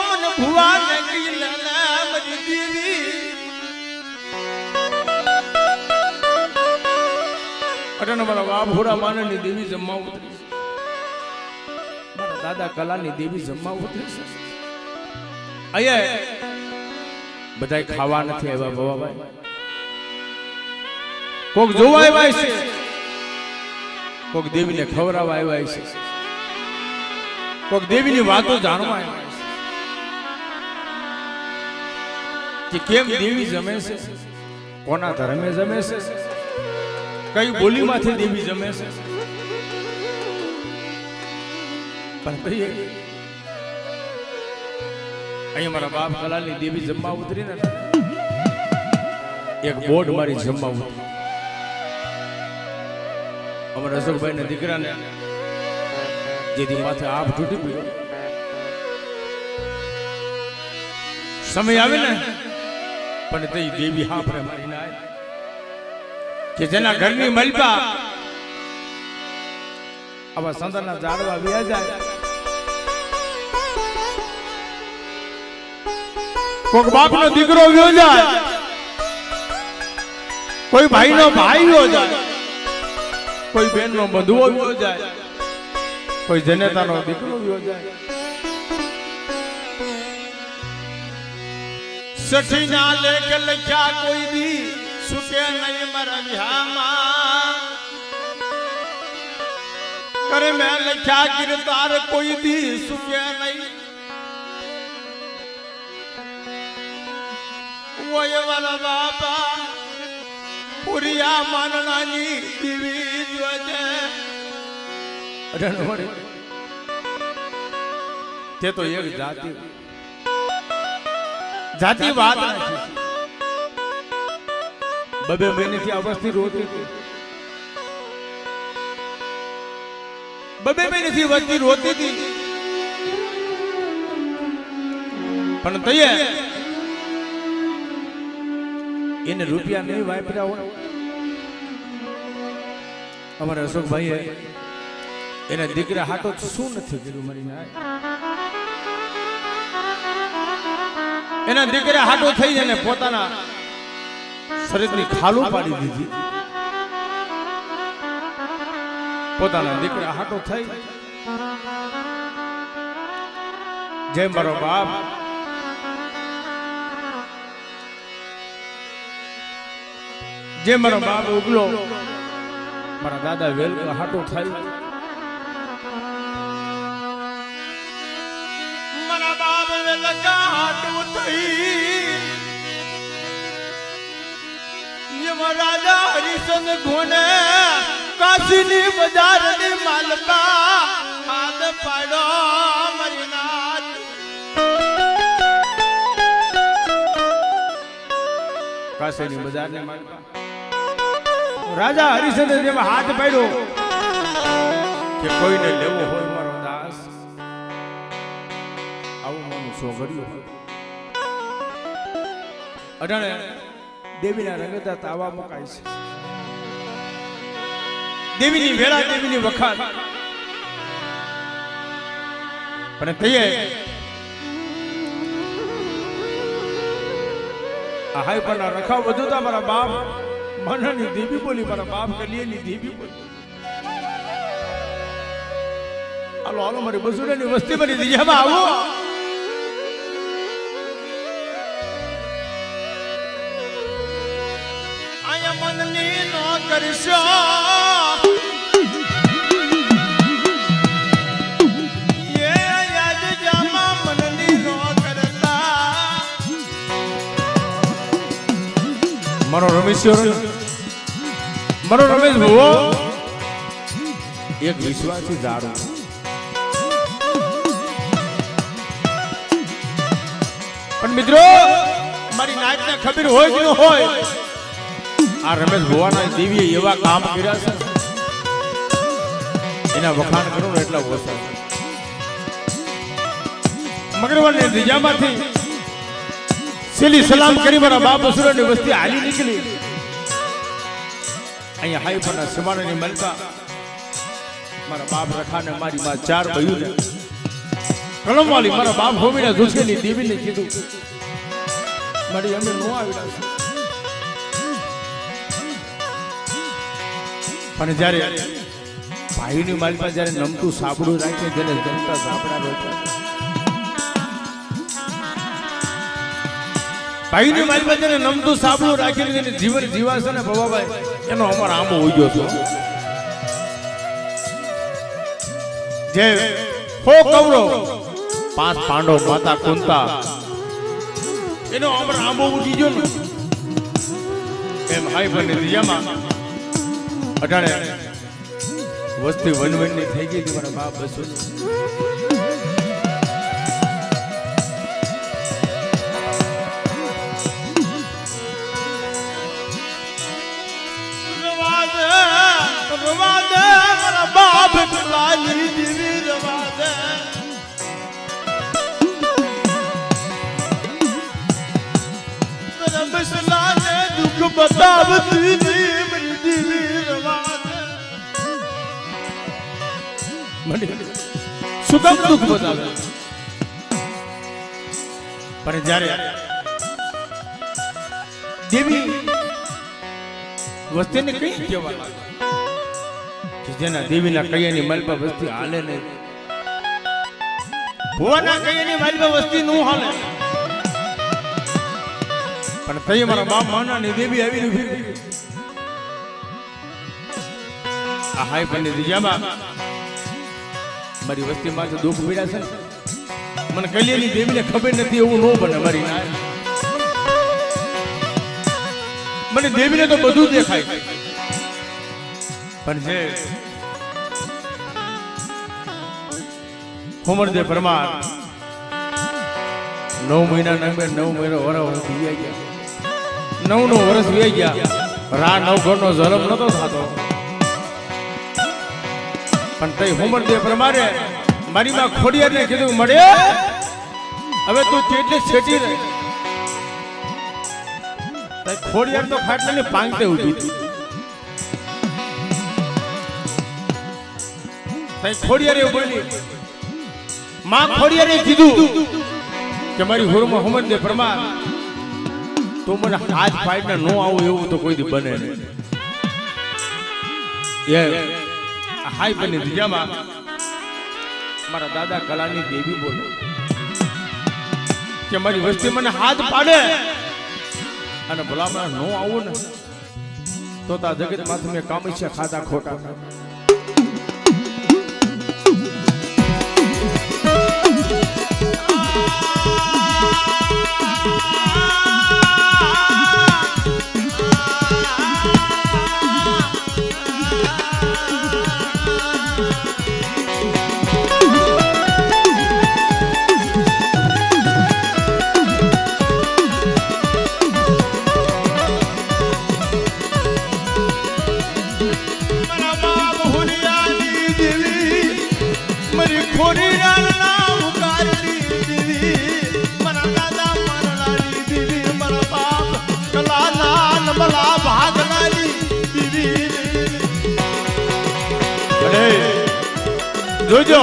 મને ભુવા નગી લના મરી દેવી અટન મારા બાપ ભોરા માનની દેવી જમવા ઉતરી મારા દાદા કલાની દેવી જમવા ઉતરી છે અહીંયા બધાય ખાવા નથી આવ્યા ભવાભાઈ કોક જોવા આવ્યા છે કોક દેવીને ખવડાવવા આવ્યા છે કોક દેવીની વાતો જાણવા આવ્યા છે કે કેમ દેવી જમે છે કોના ધર્મે જમે છે કઈ બોલીમાંથી દેવી જમે છે પણ અહીંયા મારા બાપ કલાલની દેવી જમવા ઉતરી ને એક બોર્ડ મારી જમવા ઉતરી અમારા અશોકભાઈ ના દીકરાને જેથી માથે આપ તૂટી પડ્યો સમય આવે ને પણ તે દેવી હા પ્રેમ મારીને આવે કે જેના ઘરની મલપા આવા સંતાનના ઝાડવા વ્યા જાય કોક બાપનો દીકરો વ્યો જાય કોઈ ભાઈનો ભાઈ વ્યો જાય કોઈ બેનનો બંધુઓ વ્યો જાય કોઈ જનેતાનો દીકરો વ્યો જાય સઠી ના લેખ લખ્યા કોઈ દી સુકે નહીં મારા વિહામાં કરે મેં લખ્યા ગિરતાર કોઈ દી સુકે નહીં ઓય વાલા બાપા પુરિયા માનનાની દીવી જોજે રણવડે તે તો એક જાતિ વાત નથી બબે મહિનેથી અવસ્થિત રોતી હતી બબે મહિનેથી વચ્ચે રોતી હતી પણ તઈએ એને રૂપિયા નહીં વાપર્યા હોય અમારા અશોકભાઈએ એના દીકરા હાટો શું નથી કર્યું મારી ના એના દીકરા હાટો થઈ જઈને પોતાના શરીરની ખાલું પાડી દીધી પોતાના દીકરા હાટો થઈ જય મારો બાપ જે મારો બાપ ઉગલો મારા દાદા વેલ હાટો થાય મારા બાપ વેલ હાટો થઈ રાજા હરિચંદ ઘોને કાશીની બજારની માલકા હાથ પાડો મારી નાથ કાશીની બજારની માલકા રાજા હરિચંદ્ર જેમાં હાથ પાડ્યો કે કોઈને લેવો હોય મારો દાસ આવું મારું છોકર્યું અટાણે દેવીના રંગતા તાવા મુકાય છે દેવીની વેળા દેવીની વખાણ પણ તૈયે આ હાઈ પર રખા વધુતા મારા બાપ મનની દેવી બોલી મારા બાપ કલીએની દેવી બોલી હાલો હાલો મારી બસુડાની વસ્તી બની દીજામાં આવો આયા મનની નો કરશો મારો રમેશ ભુવો એક વિશ્વાસી ઝાડો પણ મિત્રો મારી નાચને ખબર હોય કે ન હોય આ રમેશ ભુવાના દેવીએ એવા કામ કર્યા છે એના વખાણ કરો ને એટલા ઓછા મગરવાડની દિજામાંથી સેલી સલામ કરી મારા બાપ અસુરની વસ્તી હાલી નીકળી અહીંયા હાઈ પરના સમાનની મલકા મારા બાપ રખાને મારી માં ચાર ભયું ને કલમ વાળી મારા બાપ હોમીના જોશેની દેવીને કીધું મારી અમે નો આવી પણ જ્યારે ભાઈની મારી પાસે જ્યારે નમતું સાબડું રાખે જેને જનતા સાબડા રોકવા ભાઈની મારી પાસે જ્યારે નમતું સાબડું રાખીને જેને જીવન જીવાશે ને ભવાભાઈ એનો અમારો આંબો હોઈ ગયો હતો જે હો કવરો 5 પાંડવ માતા કુંતા એનો અમારો આંબો ઉઠી ગયો ને એમ હાઈ બને દિયામાં અટાણે વસ્તી વનવનની થઈ ગઈ હતી મારા બાપ બસો મારા બાપ લાલી દીવી રવા દે મારા બસલાને દુઃખ બતાવતી મારી દીવી રવા દે મને સુગમ દુઃખ બતાવે પણ જ્યારે દેવી વસ્તીને કઈ કહેવાય જેના દેવીના કૈયાની માલપા વસ્તી હાલે નહીં ભુવાના કૈયાની માલપા વસ્તી નું હાલે પણ તઈ મારા બાપ માનાની દેવી આવીને ઉભી આ હાઈ બની દિજામાં મારી વસ્તી માં દુઃખ પીડા છે મને કૈયાની દેવીને ખબર નથી એવું ન બને મારી ના મને દેવીને તો બધું દેખાય પણ જે હોમરદે પરમાર 9 મહિના નંબર 9 મહિનો વર્ષ વીઆઈ ગયા 9 નો વર્ષ વીઆઈ ગયા રા 9 ઘરનો જલમ નતો થતો પણ તઈ હોમરદે પરમારે મારી માં ખોડિયારને કીધું મળે હવે તું કેટલી છેટી રહે તઈ ખોડિયાર તો ખાટલાની પાંગતે ઊભી હતી તઈ ખોડિયારે બોલી માં ખોડિયારે કીધું કે મારી હોરમાં હોમરદે પરમાર તો મને હાથ ફાઈટને નો આવું એવું તો કોઈ દી બને નહીં એ હાઈ બની દિજામાં મારા દાદા કલાની દેવી બોલે કે મારી વસ્તી મને હાથ પાડે અને ભલામણ નો આવું ને તો તા જગત માથે મેં કામૈયા ખાધા ખોટા જોજો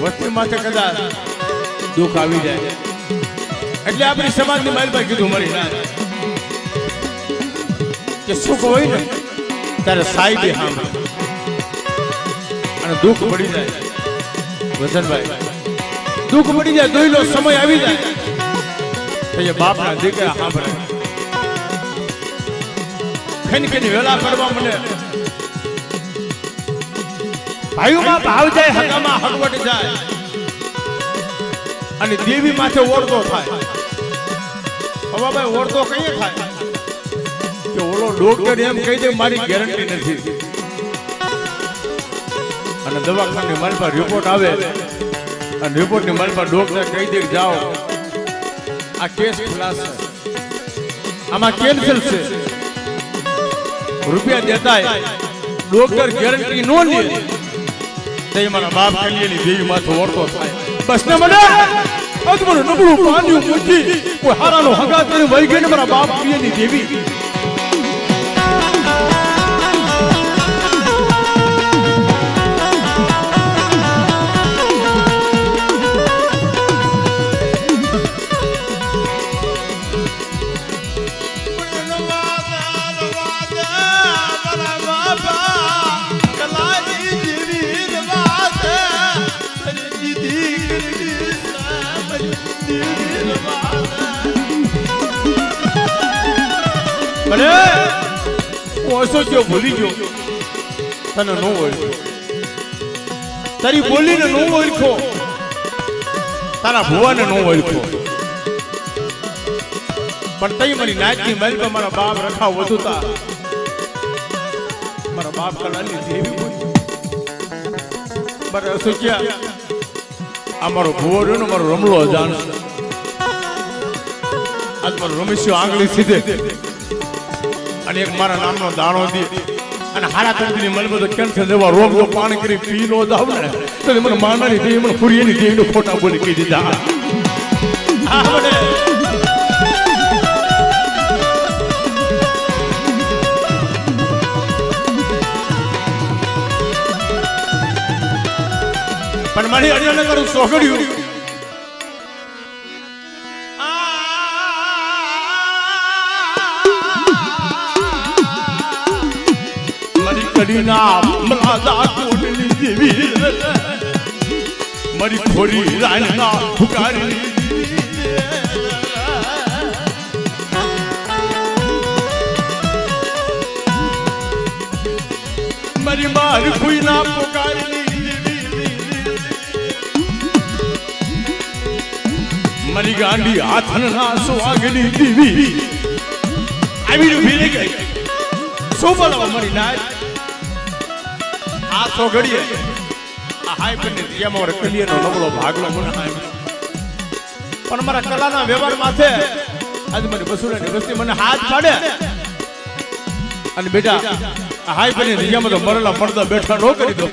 વસ્તી માથે કદાચ દુઃખ આવી જાય એટલે આપણી સમાજની માલપા કીધું મળી ના કે સુખ હોય ને ત્યારે સાઈડે સાંભળે અને દુઃખ પડી જાય વસંતભાઈ દુઃખ પડી જાય દોયલો સમય આવી જાય તો એ બાપના દીકરા સાંભળે ખનખની વેલા કરવા મને ભાઈઓમાં ભાવ જાય હકામાં હકવટ જાય અને દેવી માથે ઓળતો થાય હવે ભાઈ ઓળતો કઈ થાય કે ઓલો ડોક્ટર એમ કહી દે મારી ગેરંટી નથી અને દવાખાની મારી પાસે રિપોર્ટ આવે અને રિપોર્ટની મારી પાસે ડોક્ટર કહી દે જાઓ આ કેસ ખુલાસ છે આમાં કેન્સર છે રૂપિયા દેતા ડોક્ટર ગેરંટી નો લે તે મારા બાપ કલ્યાણી દેવી માથે ઓળતો થાય બસ ને મને અગમન નબળું પાન્યું મુઠી કોઈ હારાનો હગા કરી વહી ગઈ ને મારા બાપ કલ્યાણી દેવી ભલે હું અસોચ્યો ભૂલી ગયો તને નો ઓળખ્યો તારી બોલીને નો ઓળખ્યો તારા ભુવાને નો ઓળખ્યો પણ તઈ મારી નાચની મહેલ પર મારા બાપ રખા વધુતા મારા બાપ કલાની દેવી મારે અસોચ્યા આ મારો ભુવો રહ્યો ને મારો રમલો જાણ આજ મારો રમેશ્યો આંગળી સીધે અને એક મારા નામનો દાણો દે અને હારા તંત્રની મલમાં તો કેન્સર દેવા રોગ જો પાણી કરી પી નો જાવ ને તો મને માનાની દેવી મને ફુરિયાની દેવીનો ખોટા બોલી કહી દીધા પણ મારી અડિયાને કરું સોગડ્યું મારી કડીના મલાદા કોડની દેવી મારી થોડી રાણના ફુકારી મારી મારી ફુઈના પુકારી મારી ગાંડી હાથના સુવાગની દેવી આવી ઉભી ગઈ શું બોલો મારી નાય આ સોગડીએ આ હાઈ પર દિયામાં રકલીનો નબળો ભાગલો ગુણ પણ મારા કલાના વ્યવહાર માથે આજે મારી બસુરાની વસ્તી મને હાથ પાડે અને બેટા આ હાઈ પર દિયામાં તો મરેલા પડદા બેઠા નો કરી દો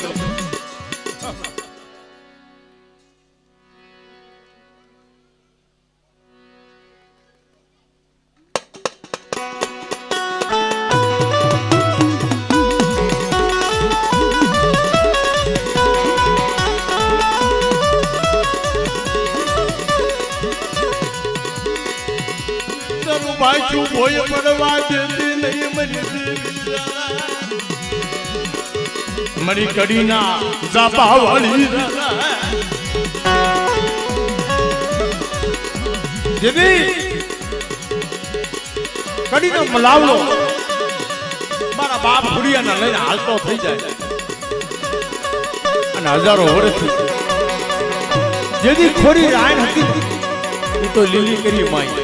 પાછું ભોય પડવા દેતી નહીં મારી કડીના ઝાપા વાળી દેવી કડીનો મલાવલો મારા બાપ ફુરિયાના લઈને હાલતો થઈ જાય અને હજારો વર્ષથી જેથી ખોરી રાયણ હતી એ તો લીલી કરી માઈ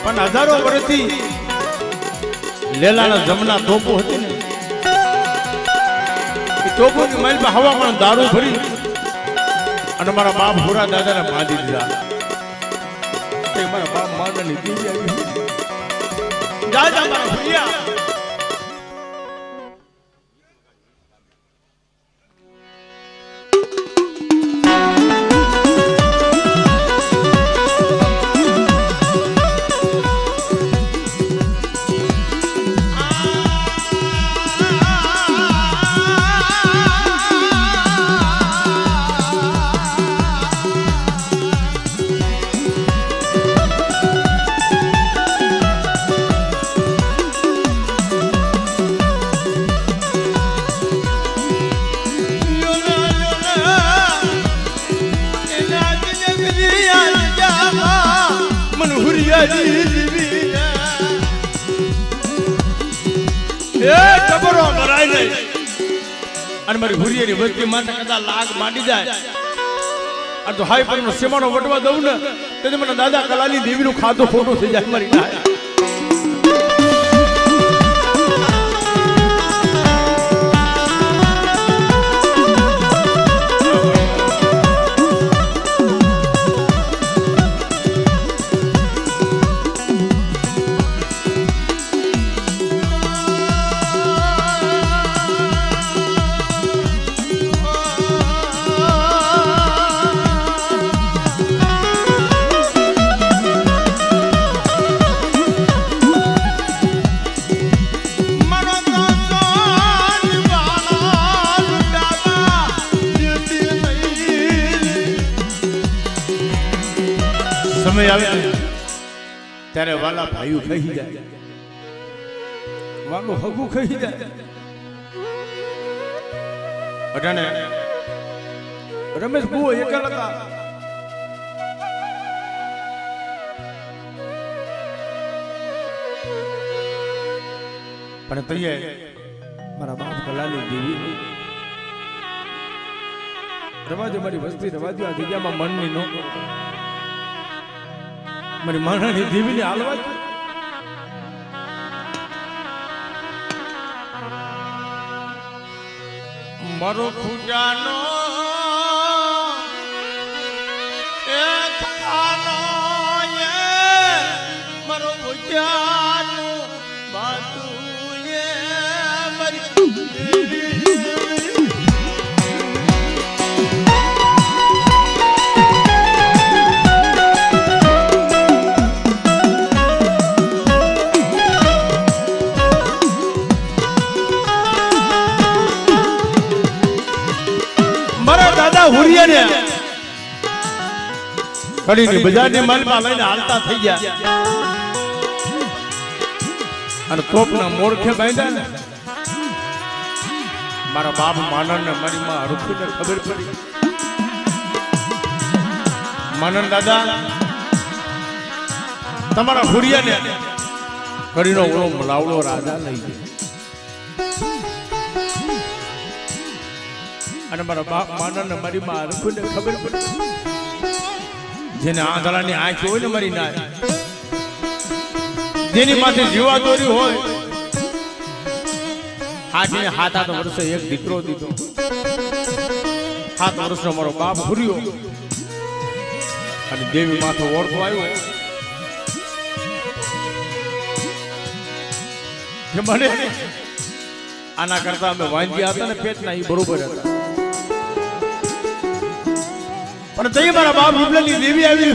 પણ હજારો વર્ષથી લેલાના જમના તોપો હતી ને એ તોપોની માલમાં હવામાં દારૂ ભરી અને મારા બાપ ભૂરા દાદાને બાંધી દીધા મારા બાપ મારવાની દેવી આવી દાદા મારા ભૂરિયા અને મારી ભૂરિયાની વસ્તી માથે કદાચ લાગ માંડી જાય અને તો હાઈ પરનો સીમાનો વટવા દઉં ને તેથી મને દાદા કલાની દેવીનું ખાધું ખોટું થઈ જાય મારી નાય સમય આવે ત્યારે વાલા ભાઈઓ કહી જાય વાલો હગુ કહી જાય અટાણે રમેશ બહુ એકલ હતા પણ તઈએ મારા બાપ કલાની દેવી રવાજો મારી વસ્તી રવાજો આ જગ્યામાં મનની નો મારી માણાની દેવીને હાલવા મારો ખૂટાનો મારો ખૂટાનો બાતું મારી હુરિયાને કડીની બજારની માલમાં લઈને હાલતા થઈ ગયા અને તોપના મોરખે બાંધ્યા ને મારા બાપ માનન ને મારી માં હરખુને ખબર પડી માનન દાદા તમારા હુરિયાને કડીનો ઓળો મલાવડો રાજા લઈ ગયો અને મારા બાપ માનન ને મારી માં હરખુને ખબર પડી જેને આંધળાની આંખ હોય ને મારી ના જેની માથે જીવા દોરી હોય હાથને હાથ વર્ષે એક દીકરો દીધો 7 વર્ષનો મારો બાપ ભૂર્યો અને દેવી માથે ઓળખો આવ્યો કે મને આના કરતા અમે વાંજ્યા હતા ને પેટના એ બરોબર હતા પણ તઈ મારા બાપ રૂપલાની દેવી આવી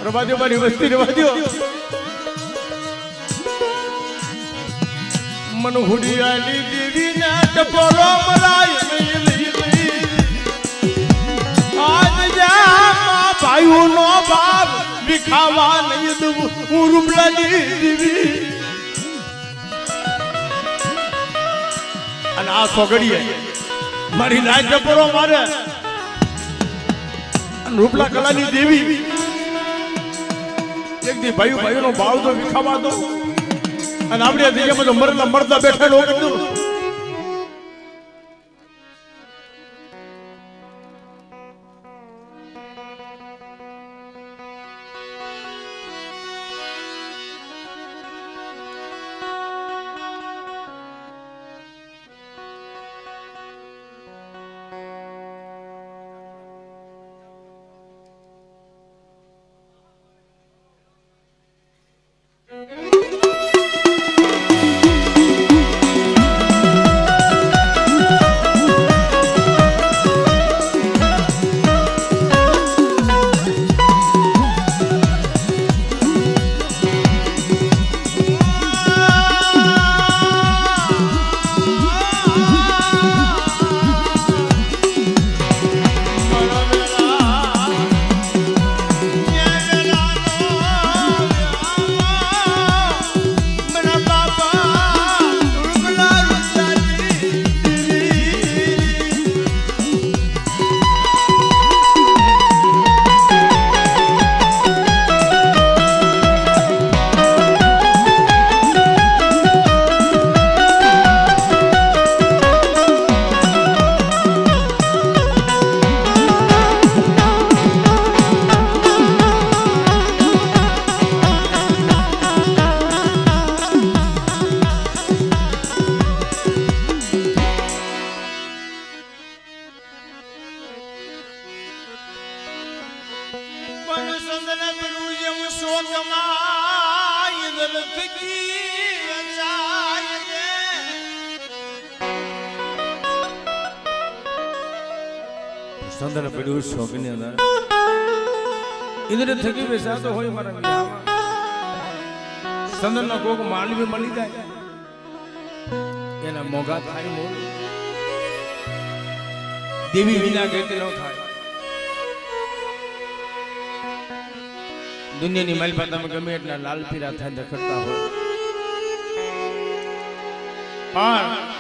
રવાજો મારી વસ્તી રવાજો મન હુડિયાની દેવી ને ટપોરો મરાય આજ જા ભાઈઓ નો બાપ વિખાવા નહીં દઉં હું રૂપલાની દેવી અને આ સોગડીએ મારી નાય ટપોરો મારે રૂપલા કલાની દેવી એક દી ભાઈઓ નો ભાવ તો વિખાવા દો અને આપણે જગ્યામાં તો મરતા બેઠા લોકો સંદન પડ્યું શોકની અંદર ઇન્દ્ર થકી બેસાતો હોય મારા વિયામાં સંદન ના કોક માનવી મળી જાય એના મોગા થાય મોર દેવી વિના ગતિ ન થાય દુનિયાની માલપા તમે ગમે એટલા લાલ પીરા થાય રખડતા હોય પણ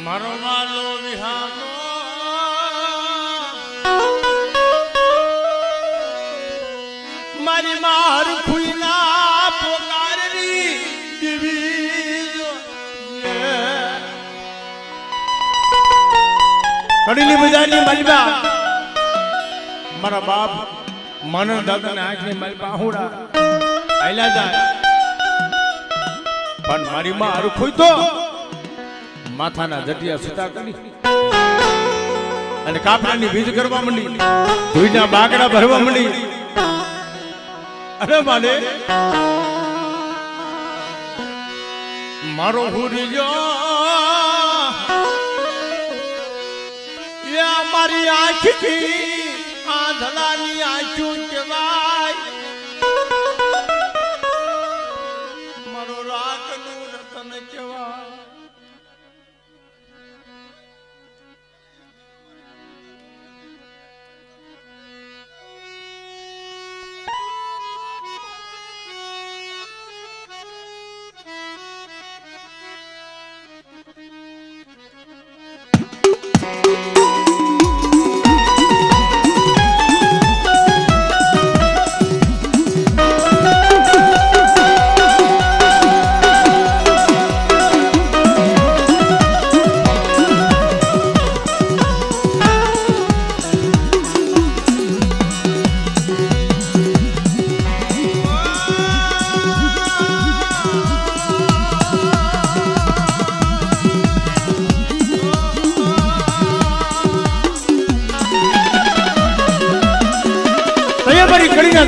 મારો માલો વિહાનો કડીલી બજારની માલબા મારા બાપ માનવ દાદા ને આંખની માલબા આહુડા આયલા જાય પણ મારી માં અરખોઈ તો માથાના જટિયા સુતા કરી અને કાપડાની બીજ કરવા માંડી ધોઈના બાકડા ભરવા માંડી અરે માને મારો હુરિયો યા મારી આંખથી આંધળાની આંખું કહેવાય મારો રાખનું રતન કહેવાય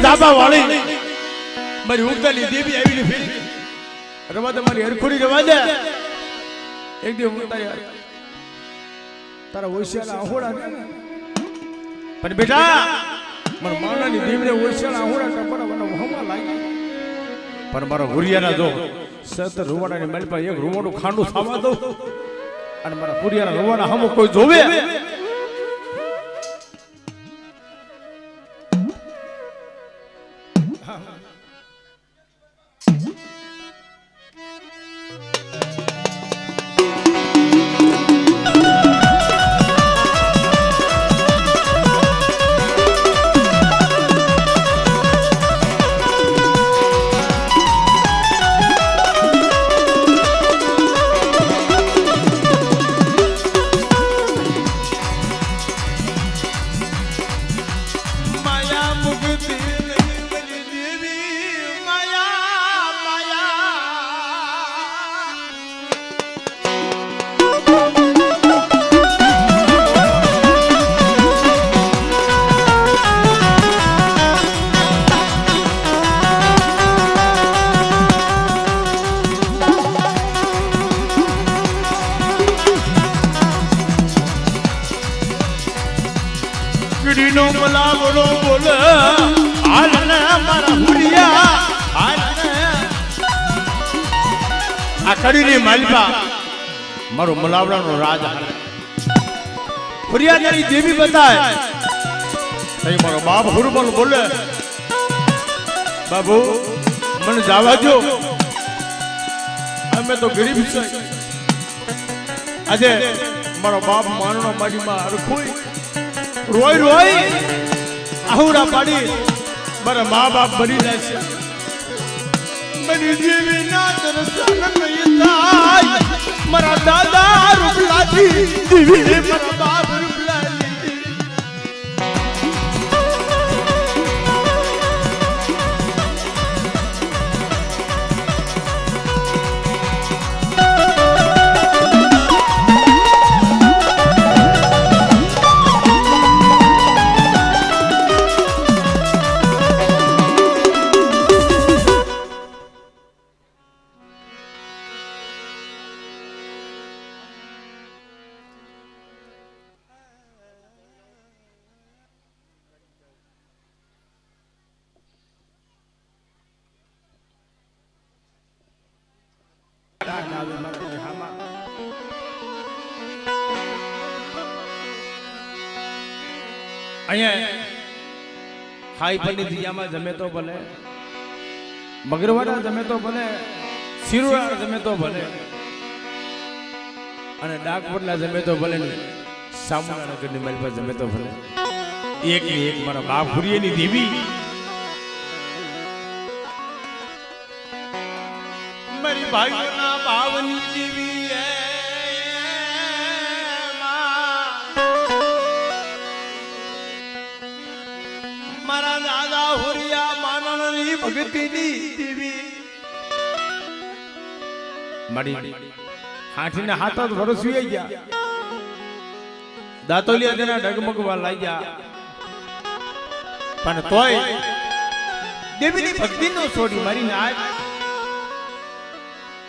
દાબા વાળી મારી ઉગતાલી દેવી આવીને ફેરી રવા દે મારી હરખોડી રવા દે એક દિવસ તારા ઓશિયાના આહોડા ને પણ બેટા મારા માનાની દેવીને ઓશિયાના આહોડા ટપડાવાના વહમાં લાગી પણ મારા હુરિયાના જો સત રૂવાડાની માલપા એક રૂવાડું ખાંડું ખાવા દો અને મારા હુરિયાના રૂવાડા હમો કોઈ જોવે નો મલાવડો બોલ હાલને મારા હુરિયા હાલને આ કડીની માલપા મારો મલાવડાનો રાજ હાલે હુરિયા તારી દેવી બતાય તઈ મારો બાપ હુરબલ બોલે બાબુ મને જાવા જો અમે તો ગરીબ છે આજે મારો બાપ મારનો માડીમાં અરખોઈ રોય રોય આહુડા પાડી મારા મા બાપ બની જાય છે મારી દેવી ના દર્શન નહીં થાય મારા દાદા રૂપલાજી દેવી મારા બાપ રૂપલાજી અહીંયા ખાઈ પની દિયામાં જમે તો ભલે મગરવાડા જમે તો ભલે સિરુડા જમે તો ભલે અને ડાકપોટલા જમે તો ભલે ને સામુનાનગરની માલ પર જમે તો ભલે એક ની એક મારા બાપ હુરિયાની દેવી મારી ભાઈઓના ભાવની દેવી ભગતીની દેવી મારી હાથીને હાથ જ વરસવી ગયા દાતોલિયા તેના ડગમગવા લાગ્યા પણ તોય દેવીની ભક્તિ નો છોડી મારીને આજ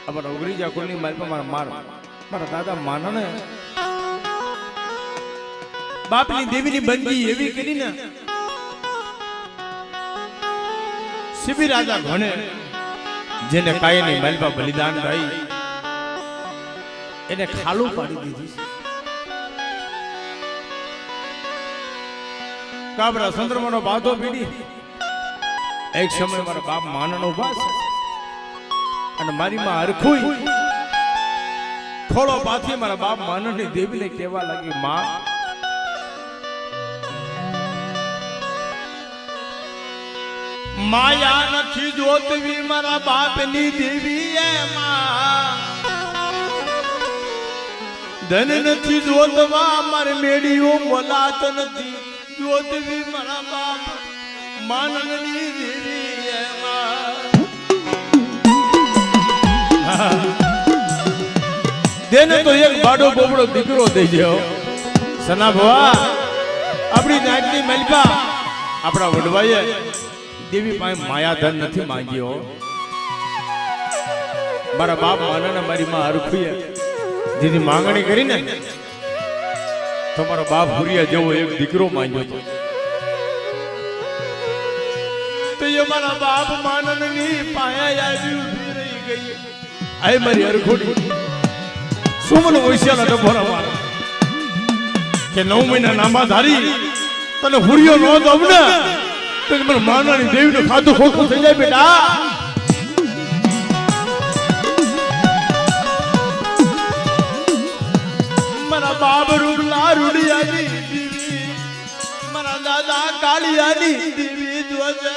અમારા ઉગરીજા કુલની મારી પર મારા દાદા માનને બાપની દેવીની બંદી એવી કરીને શિબી રાજા ઘણે જેને કાયની માલપા બલિદાન થઈ એને ખાલું પાડી દીધી કાબરા ચંદ્રમાનો બાધો પીડી એક સમય મારા બાપ માનનો ઉભા અને મારી માં હરખુઈ ખોળો પાછી મારા બાપ માનની દેવીને કહેવા લાગી માં માયા નથી જોતવી મારા બાપની દેવી એમાં ધન નથી જોતવા મારે મેડીઓ મોલાત નથી જોતવી મારા બાપ માનની દેવી એમાં દેને તો એક બાડો બોબડો દીકરો દઈ દેવો સના ભવા આપણી નાટની મલપા આપણા વડવાઈએ દેવી પાસે માયા ધન નથી માંગ્યો મારા બાપ માને મારી માં હરખુએ જેની માંગણી કરીને તો મારા બાપ હુરિયા જેવો એક દીકરો માંગ્યો છે તો એ મારા બાપ માનનની પાયા આવી ઊભી રહી ગઈ આય મારી હરખોડી સુમન ઓઈસિયાના ડબોરા માર કે 9 મહિના નામા ધારી તને હુરિયો નો દઉં ને તો મને માનાની દેવીનું ખાધું ખોખું થઈ જાય બેટા મારા બાપ રૂડલા રૂડિયાની દેવી મારા દાદા કાળિયાની દેવી જોજે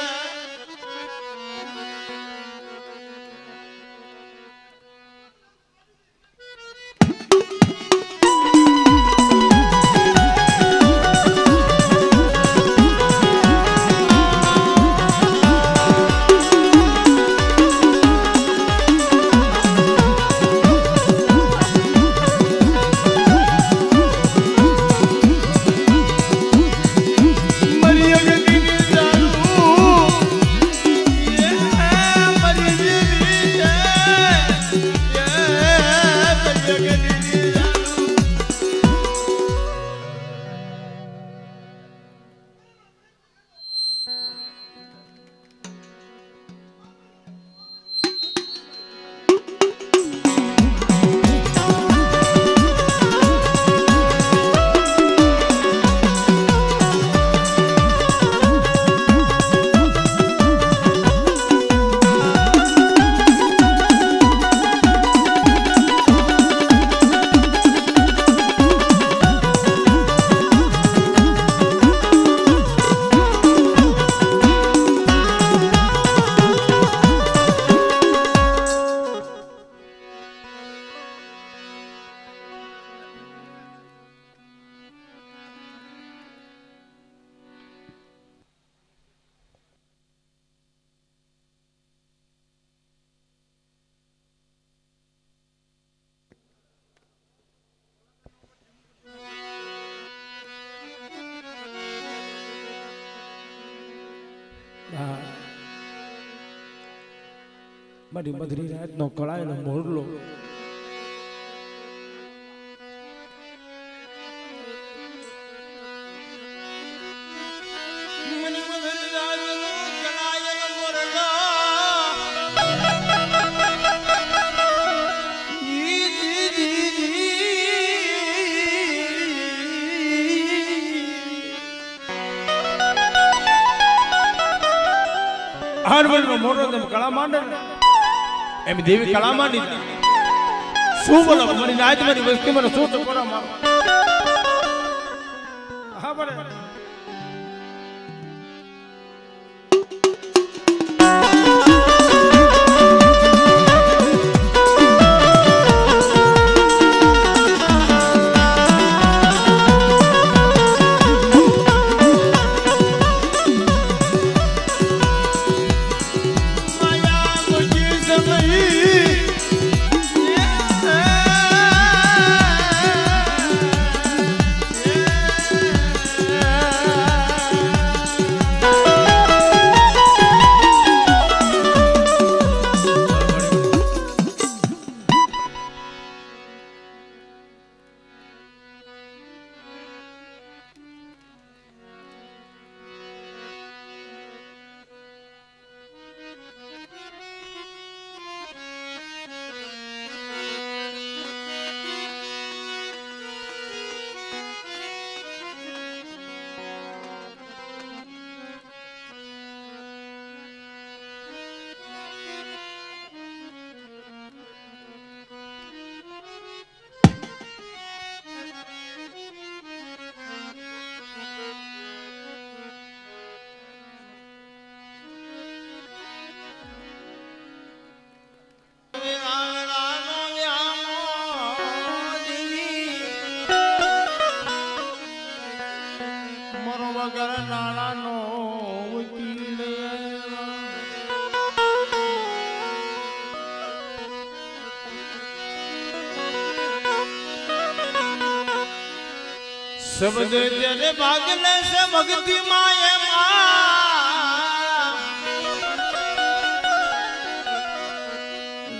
મારી મધરી રાતનો કળાયેલો મોરલો હારવલનો મોટો તેમ કળા માંડે એમ દેવી કળા માંડી શું બોલો મારી નાચ મારી વસ્તી મને શું ચકોરા મારો હા બરે શબ્દ ત્યારે ભાગલે છે ભક્તિ માએ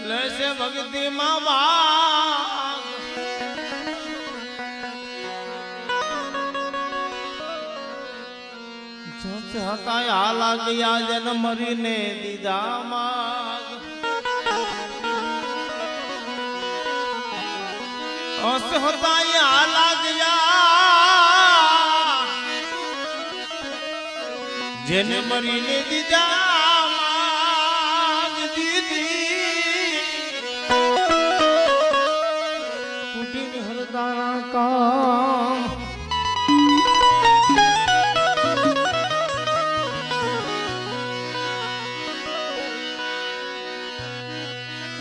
લેશે ભક્તિ માં ભાગ જત હતા આ લાગ્યા જન મરીને દીધા માગ અસ હતા આ લાગ્યા જેને મરીને દીધા માગ દીધી કુટીર હરદાણા કામ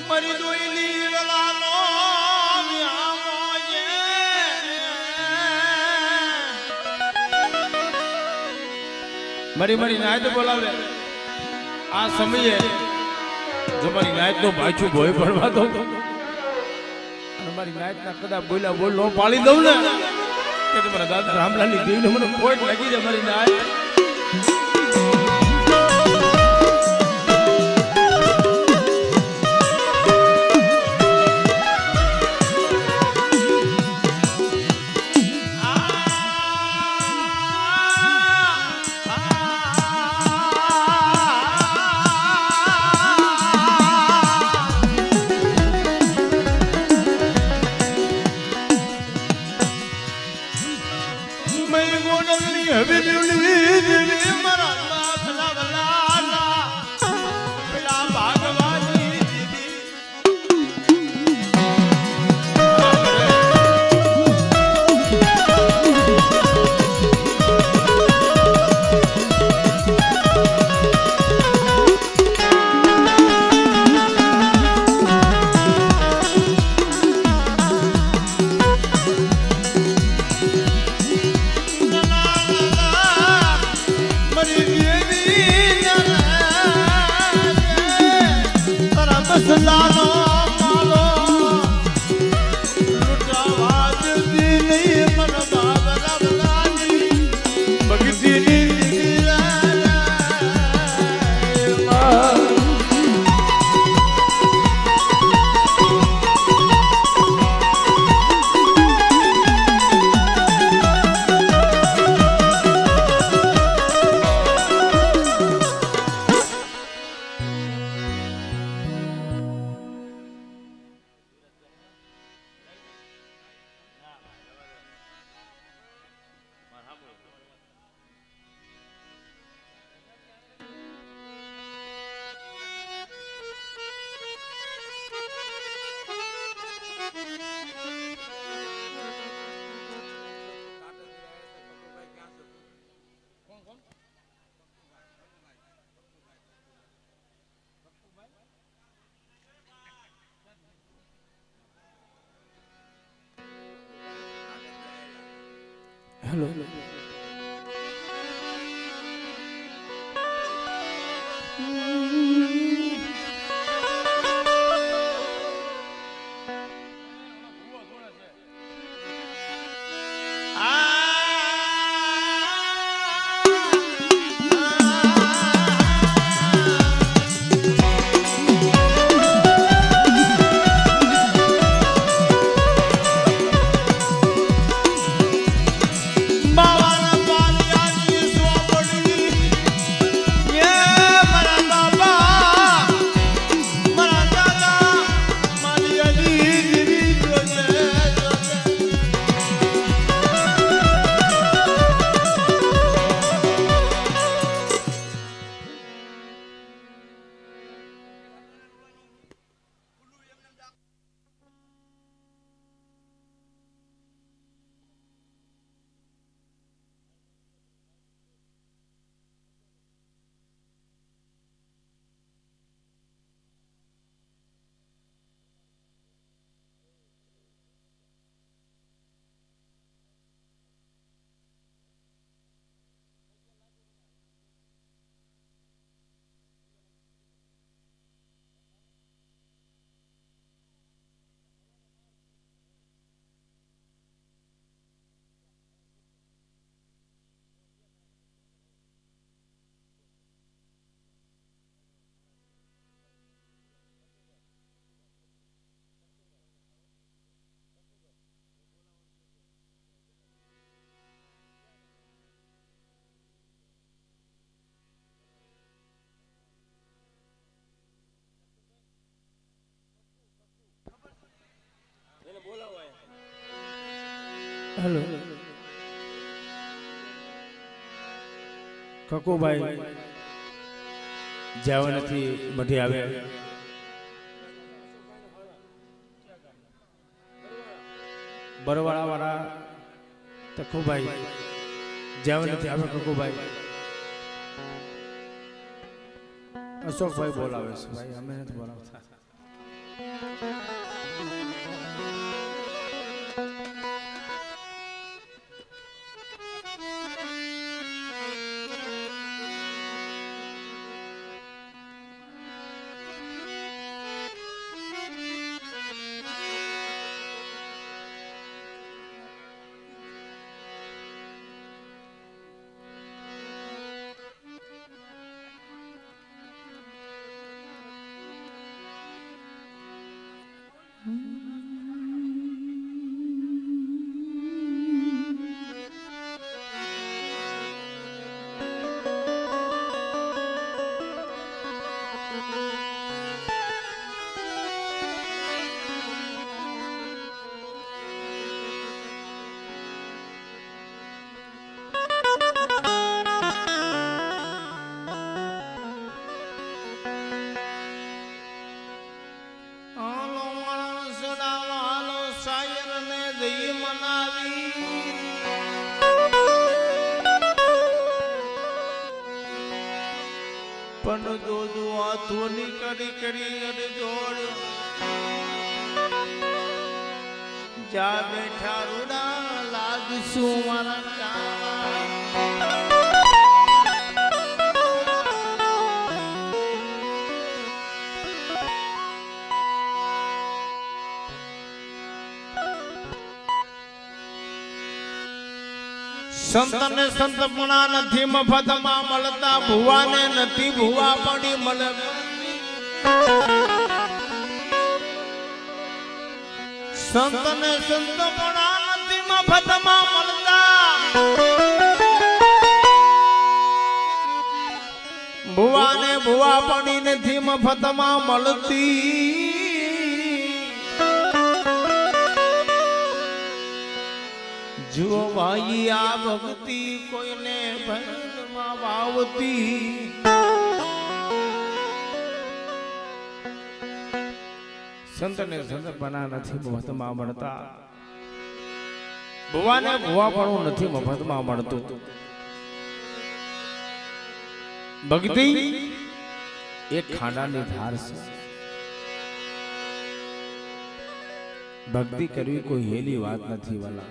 મરી દોઈલી વેલાનો મારી મારી નાયત બોલાવે આ સમયે જો મારી નાયત નો ભાઈચું ભોય ભરવા દો અને મારી નાયત ના કદાચ બોલ્યા બોલ નો પાળી દઉં ને કે તમારા દાદા રામલાલ ની દેવી મને ખોટ લાગી જાય મારી નાયત હેલો હેલો કકુભાઈ જવા નથી મઢી આવે બરવાળા વાળા કકુભાઈ જવા નથી આવે કકુભાઈ અશોકભાઈ બોલાવે છે ભાઈ અમે નથી બોલાવતા પણ દોદો હાથોની કરી અને જોડ જા બેઠા રૂડા લાગશું મારા ચાવા સંતને સંતપણા નથી મફતમાં મળતા ભુવાને નથી ભુવા પડી મળે સંતને સંતપણા નથી મફતમાં મળતા ભુવાને ભુવા પડી નથી મફતમાં મળતી જો ભાઈ આ ભક્તિ કોઈને ભંગમાં વાવતી સંતને સંત બના નથી મફતમાં મળતા ભુવાને ભુવા પણ નથી મફતમાં મળતું ભક્તિ એક ખાંડાની ધાર છે ભક્તિ કરવી કોઈ હેલી વાત નથી વાલા